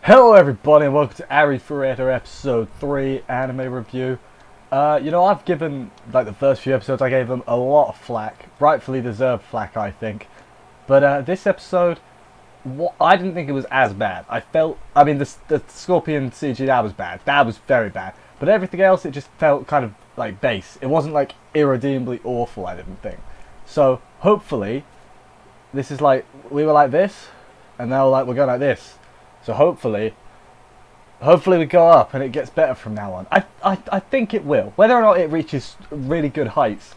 Hello everybody and welcome to Arifureta episode 3 anime review. I've given, the first few episodes I gave them a lot of flack. Rightfully deserved flack, I think. But this episode, I didn't think it was as bad. The Scorpion CG, that was bad. That was very bad. But everything else, it just felt kind of like base. It wasn't like irredeemably awful, I didn't think. So, hopefully, this is like, we were like this, and now we're going like this. So hopefully we go up and it gets better from now on. I think it will. Whether or not it reaches really good heights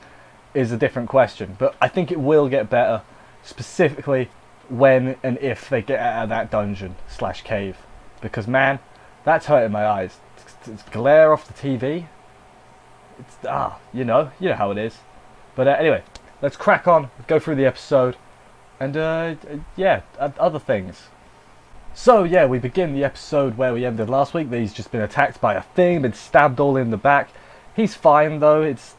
is a different question. But I think it will get better, specifically when and if they get out of that dungeon / cave. Because man, that's hurting my eyes. It's glare off the TV. You know how it is. But anyway, let's crack on, go through the episode, and other things. So yeah, we begin the episode where we ended last week. He's just been attacked by a thing, been stabbed all in the back. He's fine though. It's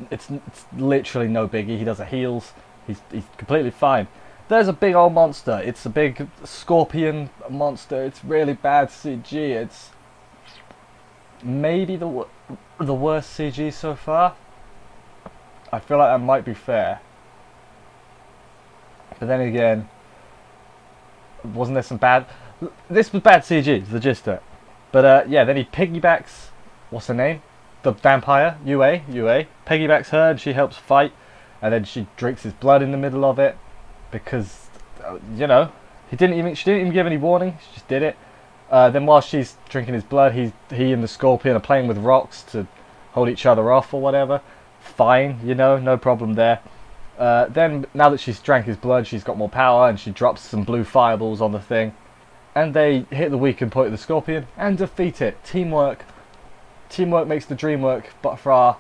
literally no biggie. He does a heals. He's completely fine. There's a big old monster. It's a big scorpion monster. It's really bad CG. It's maybe the worst CG so far. I feel like that might be fair. But then again, wasn't there some bad? This was bad CG, the gist of it. But then he piggybacks, what's her name? The vampire, Yue. Piggybacks her and she helps fight. And then she drinks his blood in the middle of it. Because, she didn't even give any warning. She just did it. Then while she's drinking his blood, he and the Scorpion are playing with rocks to hold each other off or whatever. Fine, no problem there. Then, now that she's drank his blood, she's got more power and she drops some blue fireballs on the thing. And they hit the weakened point of the Scorpion and defeat it. Teamwork makes the dream work, but for our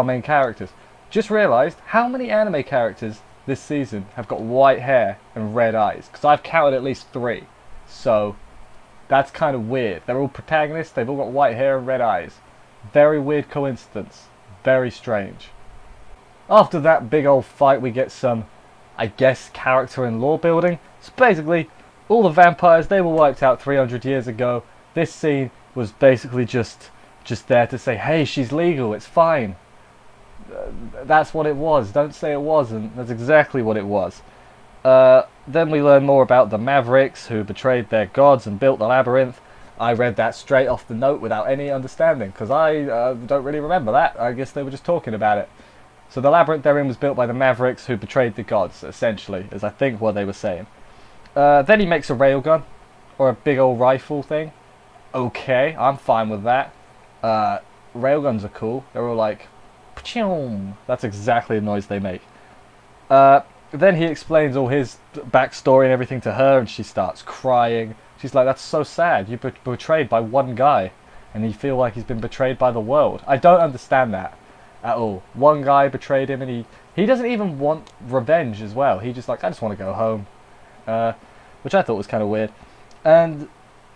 main characters. Just realised how many anime characters this season have got white hair and red eyes. Because I've counted at least 3. So, that's kind of weird. They're all protagonists, they've all got white hair and red eyes. Very weird coincidence. Very strange. After that big old fight, we get some, I guess, character and lore building. So basically, all the vampires, they were wiped out 300 years ago. This scene was basically just there to say, hey, she's legal, it's fine. That's what it was. Don't say it wasn't. That's exactly what it was. Then we learn more about the Mavericks, who betrayed their gods and built the labyrinth. I read that straight off the note without any understanding, because I don't really remember that. I guess they were just talking about it. So the labyrinth they're in was built by the Mavericks, who betrayed the gods, essentially, is I think what they were saying. Then he makes a railgun, or a big old rifle thing. Okay, I'm fine with that. Railguns are cool. They're all like, p'choom. That's exactly the noise they make. Then he explains all his backstory and everything to her, and she starts crying. She's like, that's so sad. You've been betrayed by one guy, and you feel like he's been betrayed by the world. I don't understand that at all. One guy betrayed him, and he doesn't even want revenge as well. He just like, I just want to go home. Which I thought was kind of weird. And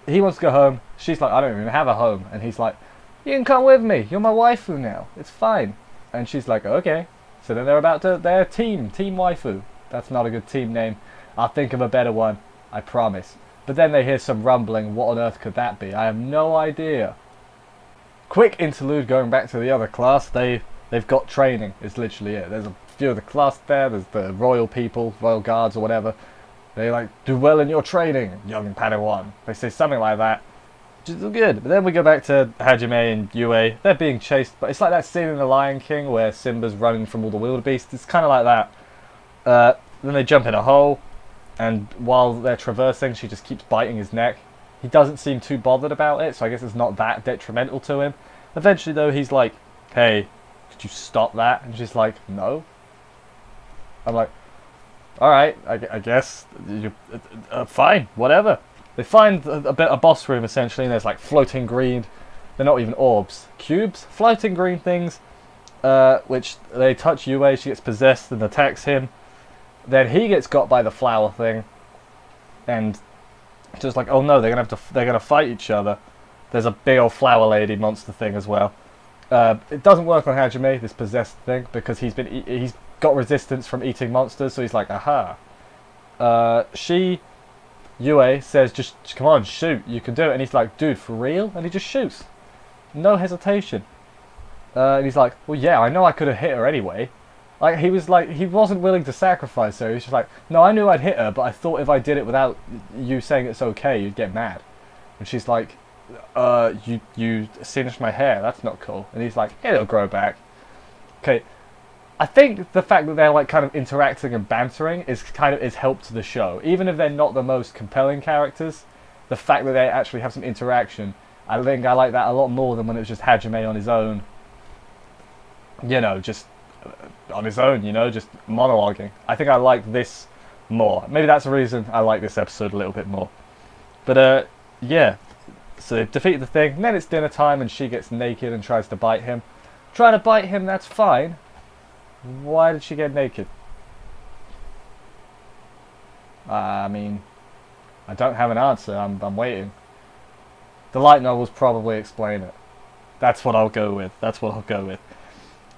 he wants to go home. She's like, I don't even have a home. And he's like, you can come with me. You're my waifu now. It's fine. And she's like, okay. So then they're team waifu. That's not a good team name. I'll think of a better one. I promise. But then they hear some rumbling. What on earth could that be? I have no idea. Quick interlude going back to the other class. They've got training. Is literally it. There's a few of the class there. There's the royal people, royal guards or whatever. They do well in your training, young Padawan. They say something like that, which is good. But then we go back to Hajime and Yue. They're being chased, but it's like that scene in The Lion King where Simba's running from all the wildebeest. It's kind of like that. Then they jump in a hole, and while they're traversing, she just keeps biting his neck. He doesn't seem too bothered about it, so I guess it's not that detrimental to him. Eventually, though, he's like, hey, could you stop that? And she's like, no. I'm like, alright, I guess, fine, whatever. They find a boss room, essentially, and there's like floating green, they're not even orbs, cubes, floating green things, which they touch Yue, she gets possessed and attacks him. Then he gets got by the flower thing, and just like, oh no, they're gonna fight each other. There's a big old flower lady monster thing as well. It doesn't work on Hajime, this possessed thing, because he's got resistance from eating monsters, so he's like, aha. She Yue says, just come on, shoot, you can do it. And he's like, dude, for real? And he just shoots. No hesitation. And he's like, well, yeah, I know I could have hit her anyway. Like, he wasn't willing to sacrifice her. He was just like, no, I knew I'd hit her, but I thought if I did it without you saying it's okay, you'd get mad. And she's like, you singed my hair, that's not cool. And he's like, it'll grow back. Okay, I think the fact that they're like kind of interacting and bantering is help to the show. Even if they're not the most compelling characters, the fact that they actually have some interaction, I think I like that a lot more than when it was just Hajime on his own. You know, just on his own, you know, just monologuing. I think I like this more. Maybe that's the reason I like this episode a little bit more. But yeah, so they've defeated the thing, and then it's dinner time and she gets naked and tries to bite him. Trying to bite him, that's fine. Why did she get naked? I mean, I don't have an answer. I'm waiting. The light novels probably explain it. That's what I'll go with. That's what I'll go with.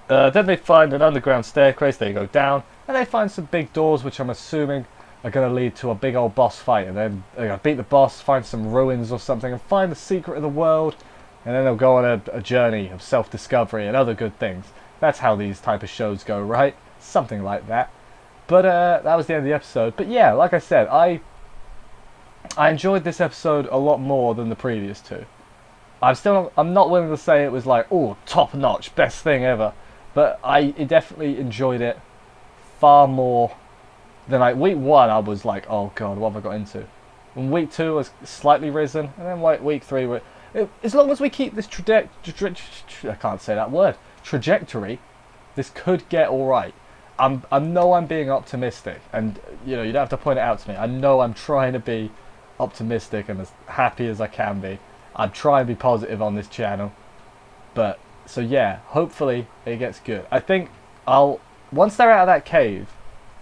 Then they find an underground staircase. They go down, and they find some big doors, which I'm assuming are going to lead to a big old boss fight. And then they're going to beat the boss, find some ruins or something, and find the secret of the world. And then they'll go on a journey of self-discovery and other good things. That's how these type of shows go, right? Something like that. But that was the end of the episode. But yeah, like I said, I enjoyed this episode a lot more than the previous two. I'm not willing to say it was like, oh, top notch, best thing ever. But I definitely enjoyed it far more than like week 1. I was like, oh god, what have I got into? And week 2 was slightly risen, and then like week 3, as long as we keep this I can't say that word. Trajectory, this could get alright. I know I'm being optimistic, and you know, you don't have to point it out to me. I know I'm trying to be optimistic and as happy as I can be. I'm trying to be positive on this channel. But so yeah, hopefully it gets good. I think once they're out of that cave,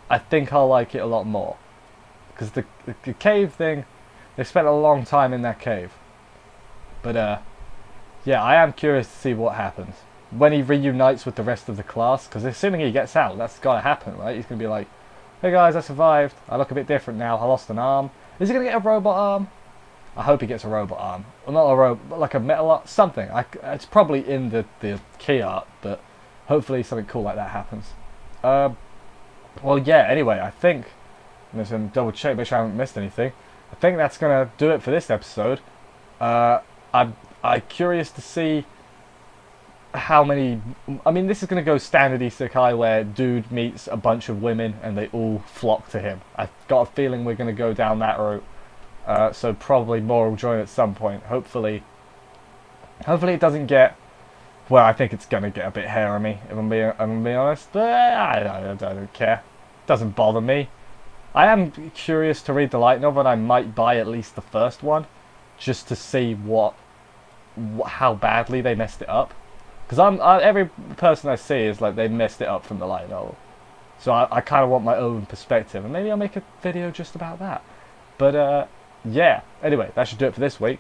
I think I'll like it a lot more. Because the cave thing, they spent a long time in that cave. But yeah, I am curious to see what happens when he reunites with the rest of the class, because assuming he gets out, that's got to happen, right? He's going to be like, hey guys, I survived, I look a bit different now, I lost an arm. Is he going to get a robot arm? I hope he gets a robot arm. Well, not a robot, but like a metal arm, something. It's probably in the key art, but hopefully something cool like that happens. Well, yeah, anyway, I think, I'm just going to double check, make sure I haven't missed anything. I think that's going to do it for this episode. I'm curious to see how many. I mean, this is going to go standard isekai where dude meets a bunch of women and they all flock to him. I've got a feeling we're going to go down that route. So probably more will join at some point. Hopefully it doesn't get. Well, I think it's going to get a bit harem-y, if I'm being honest. But I don't care. It doesn't bother me. I am curious to read the light novel, and I might buy at least the first one, just to see how badly they messed it up. Because every person I see is like they messed it up from the light novel. So I kind of want my own perspective, and maybe I'll make a video just about that. But yeah, anyway, that should do it for this week.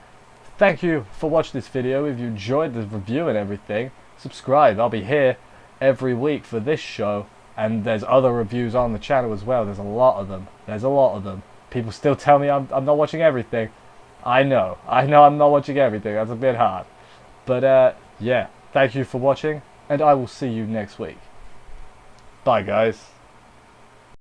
Thank you for watching this video. If you enjoyed the review and everything, subscribe. I'll be here every week for this show, and there's other reviews on the channel as well. There's a lot of them. People still tell me I'm not watching everything. I know I'm not watching everything. That's a bit hard. But yeah, thank you for watching, and I will see you next week. Bye guys.